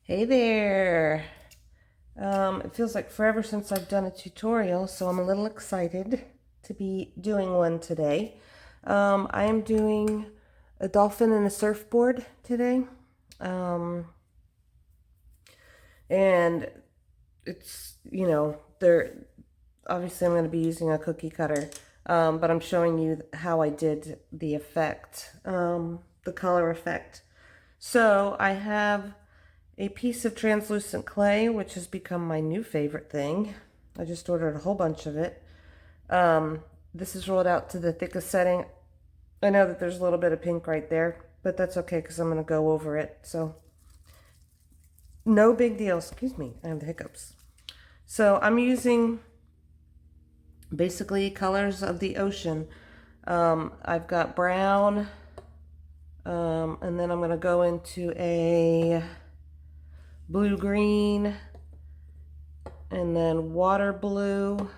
Hey there! It feels like forever since I've done a tutorial, so I'm a little excited to be doing one today. I am doing a dolphin and a surfboard today. And they're obviously I'm going to be using a cookie cutter, but I'm showing you how I did the effect, the color effect. So I have a piece of translucent clay, which has become my new favorite thing. I just ordered a whole bunch of it. This is rolled out to the thickest setting. I know that there's a little bit of pink right there, but that's okay because I'm going to go over it. So no big deal. Excuse me, I have the hiccups. So I'm using basically colors of the ocean. I've got brown, and then I'm going to go into a blue-green, and then water blue,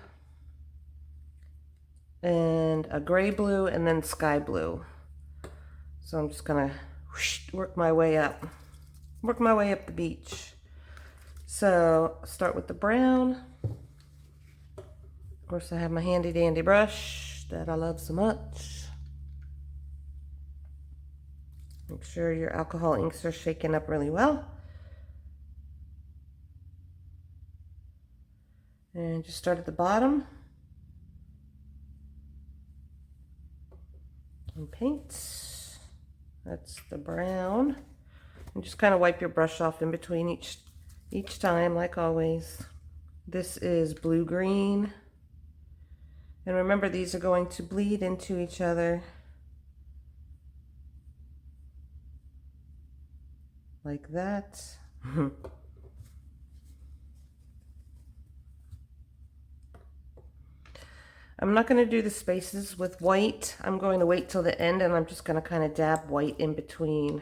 and a gray blue, and then sky blue. So I'm just gonna work my way up the beach. So start with the brown. Of course, I have my handy dandy brush that I love so much. Make sure your alcohol inks are shaken up really well. And just start at the bottom and paint. That's the brown. And just kind of wipe your brush off in between each time, like always. This is blue-green. And remember, these are going to bleed into each other like that. I'm not going to do the spaces with white. I'm going to wait till the end, and I'm just going to kind of dab white in between.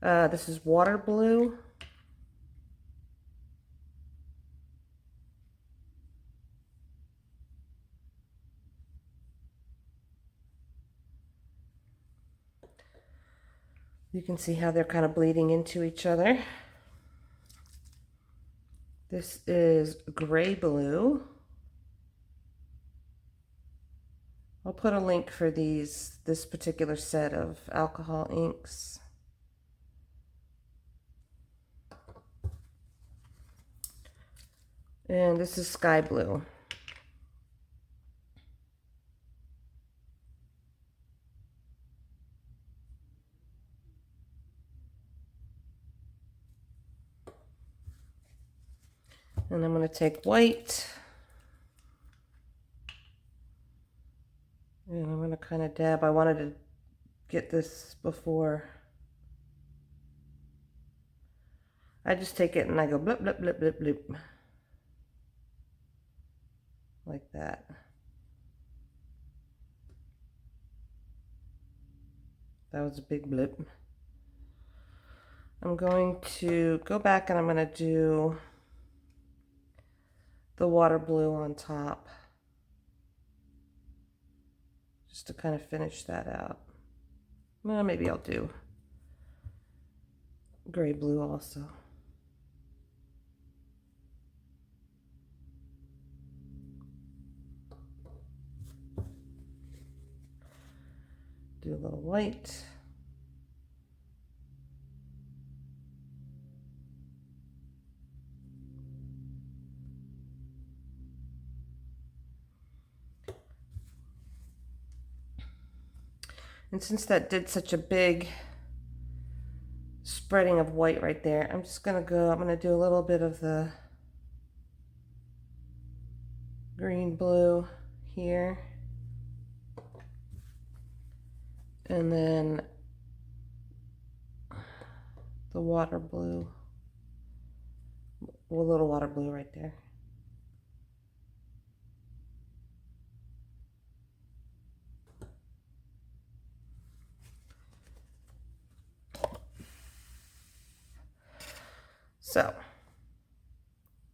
This is water blue. You can see how they're kind of bleeding into each other. This is gray blue. I'll put a link for this particular set of alcohol inks. And this is sky blue. And I'm going to take white. And I'm going to kind of dab. I wanted to get this before. I just take it and I go blip, blip, blip, blip, blip. Like that. That was a big blip. I'm going to go back and I'm going to do the water blue on top, just to kind of finish that out. Well, maybe I'll do gray blue also. Do a little white. And since that did such a big spreading of white right there, I'm going to do a little bit of the green blue here. And then the water blue, a little water blue right there. So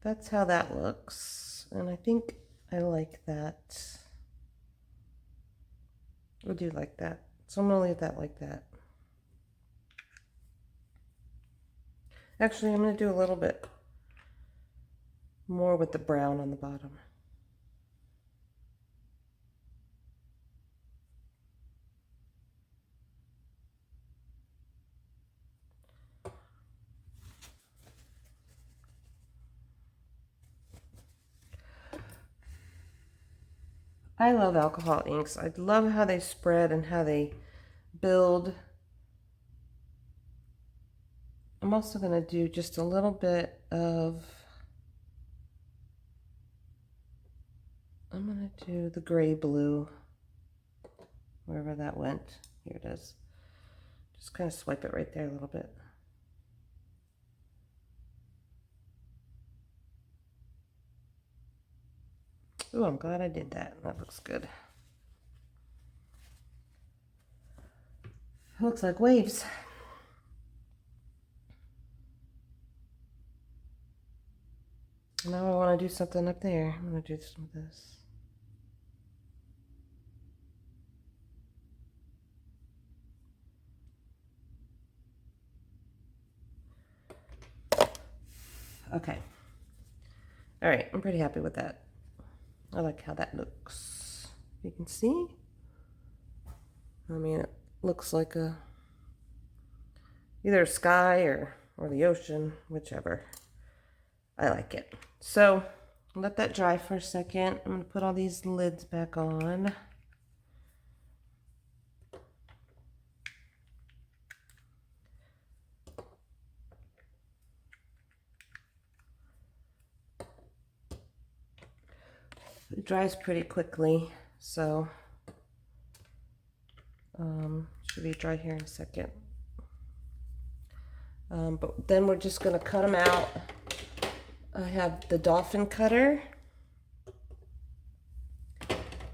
that's how that looks, and I think I like that. I do like that, so I'm gonna leave that like that. Actually, I'm going to do a little bit more with the brown on the bottom. I love alcohol inks. I love how they spread and how they build. I'm also going to do just a little bit of, I'm going to do the gray blue, wherever that went. Here it is. Just kind of swipe it right there a little bit. Ooh, I'm glad I did that. That looks good. It looks like waves. Now I want to do something up there. I'm going to do some of this. Okay. All right, I'm pretty happy with that. I like how that looks. You can see. I mean, it looks like either a sky or the ocean, whichever. I like it. So let that dry for a second. I'm going to put all these lids back on. It dries pretty quickly, so should be dry here in a second. But then we're just going to cut them out. I have the dolphin cutter,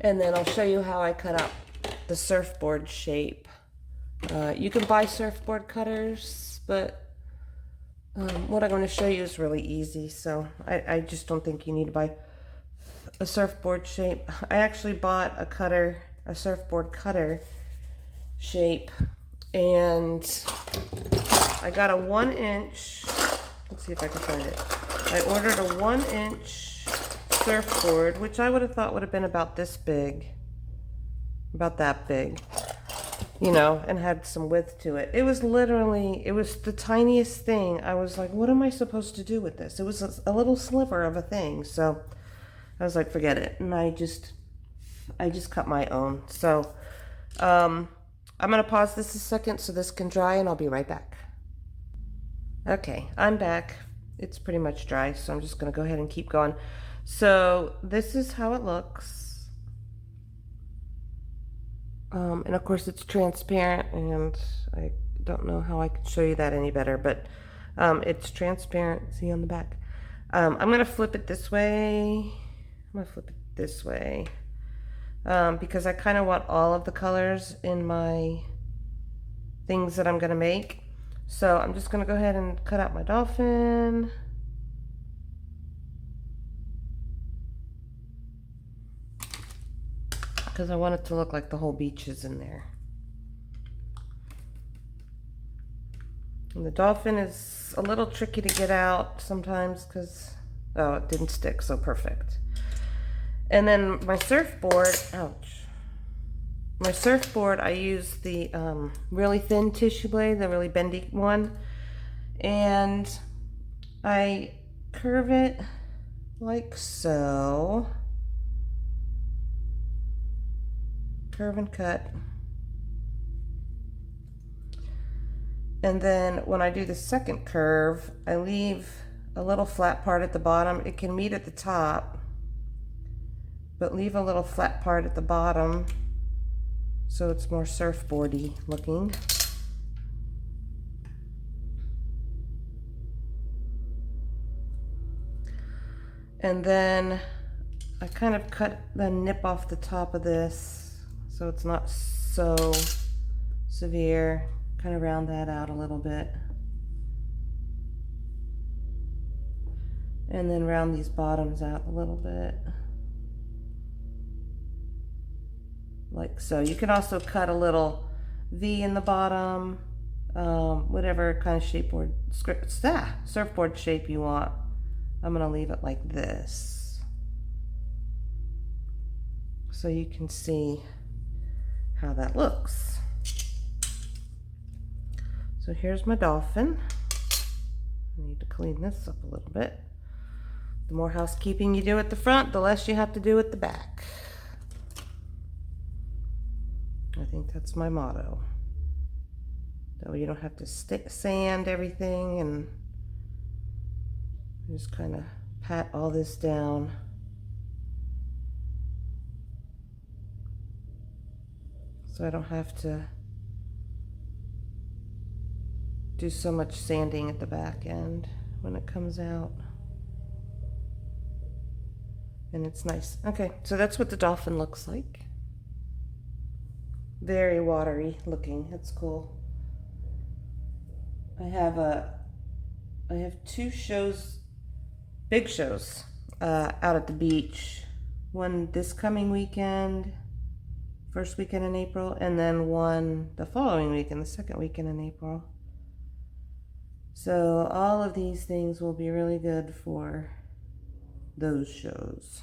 and then I'll show you how I cut out the surfboard shape. You can buy surfboard cutters, but what I'm going to show you is really easy, so I just don't think you need to buy a surfboard shape. I actually bought a surfboard cutter shape, and I got a 1-inch, let's see if I can find it. I ordered a 1-inch surfboard, which I would have thought would have been about this big, about that big, you know, and had some width to it. It was the tiniest thing. I was like, what am I supposed to do with this? It was a little sliver of a thing, so I was like, forget it. And I just cut my own. So I'm going to pause this a second so this can dry, and I'll be right back. Okay, I'm back. It's pretty much dry, so I'm just going to go ahead and keep going. So this is how it looks. And of course it's transparent, and I don't know how I can show you that any better, but it's transparent. See on the back. I'm going to flip it this way. I'm going to flip it this way because I kind of want all of the colors in my things that I'm going to make. So I'm just going to go ahead and cut out my dolphin. Because I want it to look like the whole beach is in there. And the dolphin is a little tricky to get out sometimes because, oh, it didn't stick so perfect. And then my surfboard, ouch. My surfboard, I use the really thin tissue blade, the really bendy one. And I curve it like so. Curve and cut. And then when I do the second curve, I leave a little flat part at the bottom. It can meet at the top, but leave a little flat part at the bottom so it's more surfboardy looking. And then I kind of cut the nip off the top of this so it's not so severe. Kind of round that out a little bit. And then round these bottoms out a little bit. Like so. You can also cut a little V in the bottom whatever kind of surfboard shape you want. I'm gonna leave it like this so you can see how that looks. So here's my dolphin. I need to clean this up a little bit. The more housekeeping you do at the front, the less you have to do at the back. I think that's my motto. So you don't have to sand everything, and just kind of pat all this down. So I don't have to do so much sanding at the back end when it comes out. And it's nice. Okay, so that's what the dolphin looks like. Very watery looking. It's cool. I have 2 shows, big shows, out at the beach. One this coming weekend, first weekend in April, and then one the following weekend, the second weekend in April. So all of these things will be really good for those shows.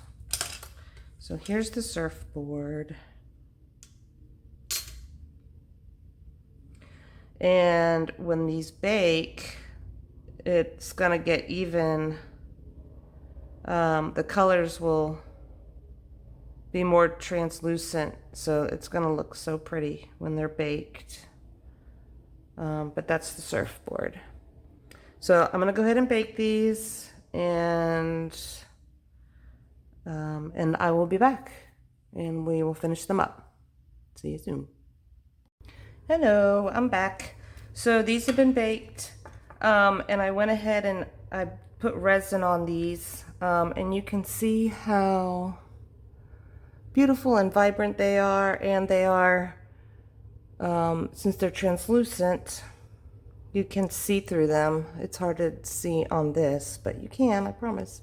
So here's the surfboard. And when these bake, it's gonna get even. The colors will be more translucent, so it's gonna look so pretty when they're baked. But that's the surfboard. So I'm gonna go ahead and bake these, and I will be back, and we will finish them up. See you soon. Hello, I'm back. So these have been baked, and I went ahead and I put resin on these, and you can see how beautiful and vibrant they are, and they are, since they're translucent, you can see through them. It's hard to see on this, but you can, I promise.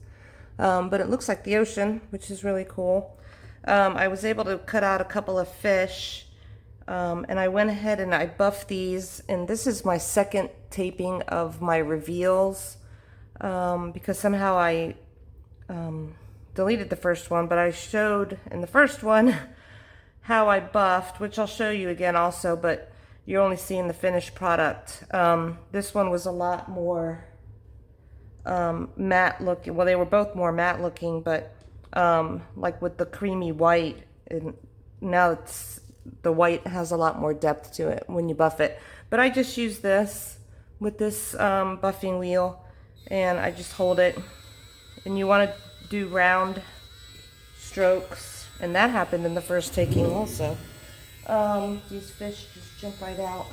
But it looks like the ocean, which is really cool. I was able to cut out a couple of fish. And I went ahead and I buffed these, and this is my second taping of my reveals, because somehow I deleted the first one, but I showed in the first one how I buffed, which I'll show you again also, but you're only seeing the finished product. This one was a lot more matte looking. Well, they were both more matte looking, but like with the creamy white, and now the white has a lot more depth to it when you buff it. But I just use this with this buffing wheel, and I just hold it, and you want to do round strokes, and that happened in the first taking also. These fish just jump right out,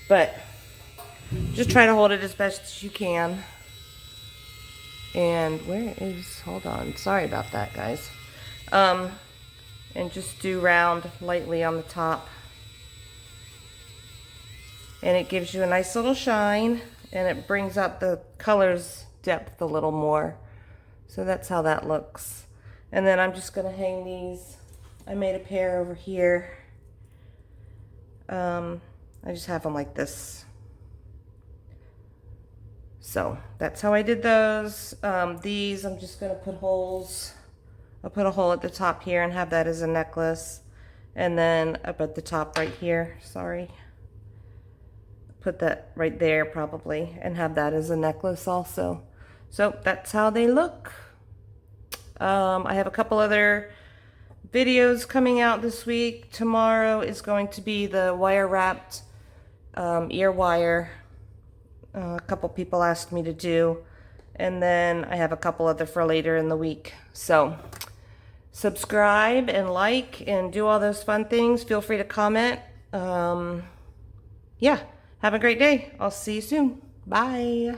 but just try to hold it as best as you can. And hold on, sorry about that, guys. And just do round lightly on the top, and it gives you a nice little shine, and it brings out the colors depth a little more. So that's how that looks. And then I'm just gonna hang these. I made a pair over here. I just have them like this. So that's how I did those. These I'm just gonna put holes. I'll put a hole at the top here and have that as a necklace. And then up at the top right here, sorry. Put that right there probably, and have that as a necklace also. So that's how they look. I have a couple other videos coming out this week. Tomorrow is going to be the wire wrapped ear wire. A couple people asked me to do. And then I have a couple other for later in the week. So subscribe and like and do all those fun things. Feel free to comment. Yeah, have a great day. I'll see you soon. Bye.